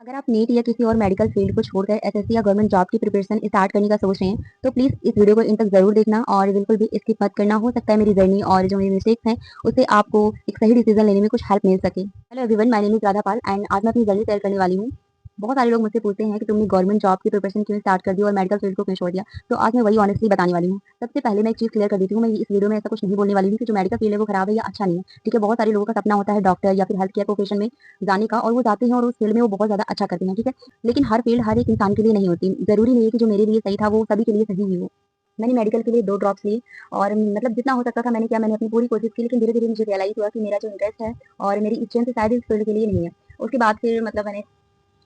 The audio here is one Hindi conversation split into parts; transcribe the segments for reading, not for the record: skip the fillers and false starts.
अगर आप नीट या किसी और मेडिकल फील्ड को छोड़कर एसएससी या गवर्नमेंट जॉब की प्रिपरेशन स्टार्ट करने का सोच रहे हैं, तो प्लीज़ इस वीडियो को इन तक ज़रूर देखना और बिल्कुल भी स्किप मत करना। हो सकता है मेरी जर्नी और जो मेरी मिस्टेक्स हैं, उससे आपको एक सही डिसीजन लेने में कुछ हेल्प मिल सके। Hello everyone, my name is Radha Pal and आज मैं अपनी जर्नी शेयर करने वाली हूँ। बहुत सारे लोग मुझसे पूछते हैं कि तुमने गवर्नमेंट जॉब की प्रिपरेशन क्यों स्टार्ट कर दी और मेडिकल फील्ड को क्यों छोड़ दिया? तो आज मैं वही ऑनेस्टली बताने वाली हूँ। सबसे पहले मैं एक चीज़ क्लियर कर देती हूँ, मैं इस वीडियो में ऐसा कुछ नहीं बोलने वाली हूँ कि जो मेडिकल फील्ड है वो खराब है या अच्छा नहीं है। ठीक है, बहुत सारे लोगों का सपना होता है डॉक्टर या फिर हेल्थ केयर प्रोफेशन में जाने का और वो जाते हैं और उस फील्ड में वो बहुत ज़्यादा अच्छा करते हैं। ठीक है, लेकिन हर फील्ड हर एक इंसान के लिए नहीं होती। ज़रूरी नहीं है कि जो मेरे लिए सही था वो सभी के लिए सही ही हो। मैंने मेडिकल के लिए 2 ड्रॉप्स लिए और मतलब जितना हो सकता था मैंने किया, मैंने अपनी पूरी कोशिश की, लेकिन धीरे-धीरे मुझे रियलाइज़ हुआ कि मेरा जो इंटरेस्ट है और मेरी स्ट्रेंथ शायद इस फील्ड के लिए नहीं है। उसके बाद फिर मतलब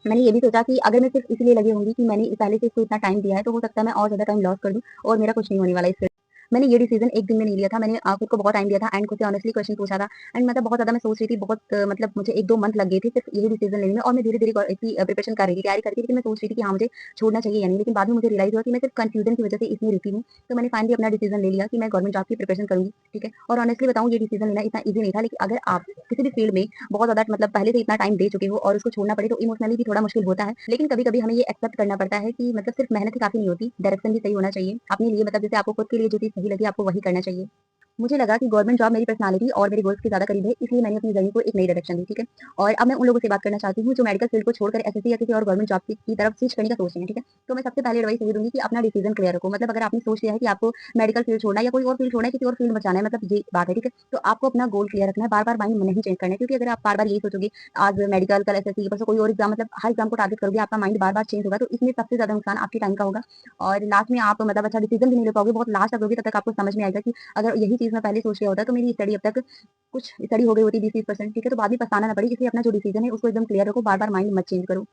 मैंने ये भी सोचा कि अगर मैं सिर्फ़ इसलिए लगी होंगी कि मैंने पहले से इसको इतना टाइम दिया है, तो हो सकता है मैं और ज़्यादा टाइम लॉस कर दूँ और मेरा कुछ नहीं होने वाला इससे। मैंने ये डिसीज़न एक दिन में नहीं लिया था, मैंने खुद को बहुत टाइम दिया था एंड खुद से ऑनेस्टली क्वेश्चन पूछा था एंड मतलब बहुत ज़्यादा मैं सोच रही थी, बहुत मतलब मुझे 1-2 मंथ लग गए थे सिर्फ़ यही डिसीज़न लेने में और मैं धीरे-धीरे इसकी प्रिपरेशन कर रही थी, तैयारी कर रही थी, लेकिन मैं सोच रही थी कि हाँ, मुझे छोड़ना चाहिए या नहीं। लेकिन बाद में मुझे रियलाइज़ हुआ कि मैं सिर्फ़ कन्फ्यूज़न की वज़ह से इसमें रुकी हूँ, तो मैंने फाइनली अपना डिसीज़न ले लिया कि मैं गवर्नमेंट जॉब की प्रिपरेशन करूँगी, ठीक है? और ऑनेस्टली बताऊँ, ये डिसीज़न लेना इतना ईज़ी नहीं था, लेकिन अगर आप किसी भी फील्ड में बहुत ज़्यादा मतलब पहले से इतना टाइम दे चुके हो और उसको छोड़ना पड़े तो इमोशनली भी थोड़ा मुश्किल होता है। लेकिन कभी-कभी हमें ये एक्सेप्ट करना पड़ता है कि मतलब सिर्फ मेहनत ही काफ़ी नहीं होती, डायरेक्शन भी सही होना चाहिए। अपने लिए मतलब जैसे आपको खुद के लिए जो चीज़ सही लगी आपको वही करना चाहिए। मुझे लगा कि गवर्नमेंट जॉब मेरी पर्सनैलिटी और मेरे गोल्स के ज़्यादा करीब है, इसलिए मैंने अपनी जर्नी को एक नई डायरेक्शन दी, ठीक है? और अब मैं उन लोगों से बात करना चाहती हूँ जो मेडिकल फील्ड को छोड़कर एसएससी या किसी और गवर्नमेंट जॉब की तरफ स्विच करने का सोच रहे हैं, ठीक है? तो मैं सबसे पहले एडवाइस यही दूँगी कि अपना डिसीजन क्लियर रखो। मतलब अगर आपने सोच लिया है कि आपको मेडिकल फील्ड छोड़ना है या कोई और फील्ड छोड़ना है, किसी और फील्ड में जाना है, मतलब ये बात है, ठीक है? तो आपको अपना गोल क्लियर रखना है, बार-बार माइंड नहीं चेंज करना है, क्योंकि अगर आप बार-बार यही सोचोगे, आज मेडिकल, कल एसएससी, परसों कोई और एग्ज़ाम, मतलब हर एग्ज़ाम को टारगेट करोगे, आपका माइंड बार-बार चेंज होगा, तो इसमें सबसे ज़्यादा नुकसान आपके टाइम का होगा और लास्ट में आप मतलब अच्छा डिसीजन भी नहीं ले पाओगे। बहुत लास्ट तक रहोगे, तब तक आपको समझ में आएगा कि अगर यही चीज़ मैं पहले सोच लिया होता तो मेरी स्टडी अब तक कुछ स्टडी हो गई होती 20-30%, ठीक है? तो बाद में पछताना ना पड़े, इसलिए अपना जो डिसीजन है उसको एकदम क्लियर रखो, बार-बार माइंड मत चेंज करो।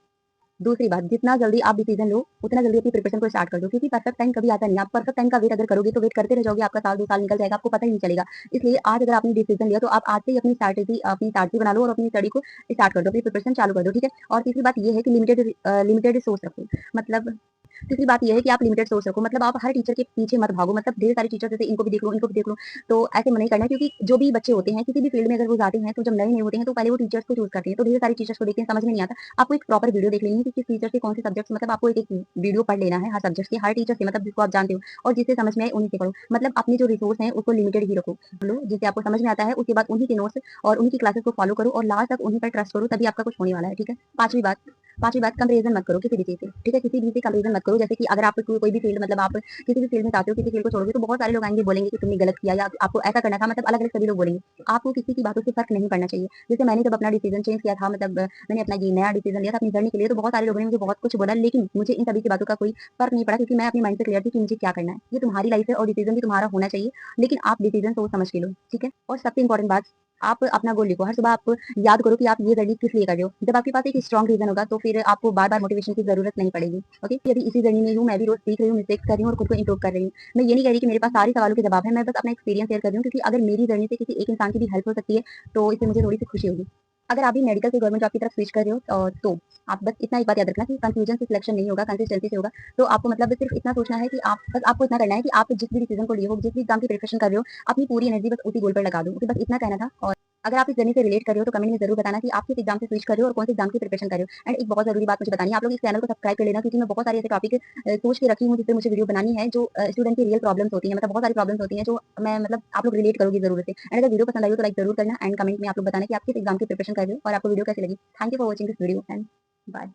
दूसरी बात, जितना जल्दी आप डिसीजन लो, उतना जल्दी अपनी प्रिपरेशन को स्टार्ट कर दो, क्योंकि परफेक्ट टाइम कभी आता नहीं है। आप परफेक्ट टाइम का वेट अगर करोगे तो वेट करते रह जाओगे, आपका साल 2 साल निकल जाएगा, आपको पता ही नहीं चलेगा। इसलिए आज अगर आपने डिसीजन लिया तो आप आज से ही अपनी स्ट्रैटेजी बना लो और अपनी स्टडी को स्टार्ट कर दो, अपनी प्रिपरेशन चालू कर दो, ठीक है? और तीसरी बात ये है कि लिमिटेड रिसोर्स रखो। मतलब तीसरी बात ये है कि आप लिमिटेड सोर्स रखो, मतलब आप हर टीचर के पीछे मत भागो, मतलब ढेर सारे टीचर जैसे इनको भी देख लो, इनको भी देख लो, तो ऐसे नहीं करना है, क्योंकि जो भी बच्चे होते हैं किसी भी फील्ड में अगर वो जाते हैं तो जब नए-नए होते हैं तो पहले वो टीचर्स को चूज़ करते हैं, तो ढेर सारे टीचर्स को देखते हैं, समझ में नहीं आता। आपको एक प्रॉपर वीडियो देख लेनी है कि किस टीचर से कौन से सब्जेक्ट्स, मतलब आपको एक-एक वीडियो पढ़ लेना है हर सब्जेक्ट के, हर टीचर से, मतलब जिसको आप जानते हो और जिससे समझ में आए उन्हीं से पढ़ो। मतलब अपने जो रिसोर्स हैं उसको लिमिटेड ही रखो, लो जिससे आपको समझ में आता है, उसके बाद उन्हीं के नोट्स और उन्हीं की क्लासेस को फॉलो करो और लास्ट तक उन्हीं पर ट्रस्ट करो, तभी आपका कुछ होने वाला है, ठीक है? 5वीं बात कंपैरिज़न मत करो किसी भी चीज़ से, ठीक है? किसी भी से कंपैरिज़न मत करो, जैसे कि अगर आप कोई भी फील्ड, मतलब आप किसी भी फील्ड में जाते हो, किसी फील्ड को छोड़ोगे तो बहुत सारे लोग आएँगे, बोलेंगे कि तुमने गलत किया या आपको ऐसा करना था, मतलब अलग-अलग सभी लोग बोलेंगे। आपको किसी की बातों से फ़र्क नहीं पड़ना चाहिए। जैसे मैंने जब अपना डिसीज़न चेंज किया था, मतलब मैंने अपना ये नया डिसीज़न लिया था अपनी जर्नी के लिए, तो बहुत सारे लोगों ने मुझे बहुत कुछ बोला, लेकिन मुझे इन सभी की बातों का कोई फ़र्क नहीं पड़ा, क्योंकि मैं अपने माइंड से क्लियर थी कि मुझे क्या करना है। ये तुम्हारी लाइफ़ है और डिसीज़न भी तुम्हारा होना चाहिए, लेकिन आप डिसीज़न सोच समझ के लो, ठीक है? और सबसे इम्पोर्टेंट बात, आप अपना गोल लिखो। हर सुबह आप याद करो कि आप ये जर्नी किस लिए कर रहे हो। जब आपके पास एक स्ट्रॉन्ग रीज़न होगा, तो फिर आपको बार-बार मोटिवेशन की ज़रूरत नहीं पड़ेगी। ओके? अभी इसी जर्नी में हूँ, मैं भी रोज़ सीख रही हूँ, मिस्टेक्स कर रही हूँ और खुद को इम्प्रूव कर रही हूँ। मैं ये नहीं कह रही कि मेरे पास सारे सवालों के जवाब हैं, मैं बस अपना एक्सपीरियंस शेयर कर रही हूँ, क्योंकि अगर मेरी जर्नी से किसी एक इंसान की भी हेल्प हो सकती है, तो इससे मुझे थोड़ी-सी खुशी होगी। अगर आप भी मेडिकल से गवर्नमेंट जॉब की तरफ स्विच कर रहे हो, तो आप बस इतना एक बात याद रखना कि कन्फ्यूजन से सिलेक्शन नहीं होगा, कंसिस्टेंसी से होगा। तो आपको मतलब सिर्फ इतना सोचना है कि आपको इतना करना है कि आप जिस भी डिसीजन को लिए हो, जिस भी एग्जाम की प्रिपरेशन कर रहे हो, अपनी पूरी एनर्जी बस उसी गोल पर लगा दो। मुझे बस इतना कहना था। और अगर आप इस जर्नी से रिलेट कर रहे हो तो कमेंट में ज़रूर बताना कि आप किस एग्जाम से स्विच कर रहे हो और कौन से एग्जाम की प्रिपरेशन कर रहे हो। एंड एक बहुत ज़रूरी बात मुझे बतानी है, आप लोग इस चैनल को सब्सक्राइब कर लेना, क्योंकि मैं बहुत सारे ऐसे टॉपिक सोच के रखी हूँ जिस पे मुझे वीडियो बनानी है, जो स्टूडेंट की रियल प्रॉब्लम्स होती हैं, मतलब बहुत सारी प्रॉब्लम्स होती हैं जो मैं मतलब आप लोग रिलेट करोगे ज़रूर से। एंड अगर वीडियो पसंद आई हो तो लाइक ज़रूर करना एंड कमेंट में आप लोग बताना कि आप किस एग्जाम की प्रिपरेशन कर रहे हो और आपको वीडियो कैसी लगी। Thank you for watching this video and bye.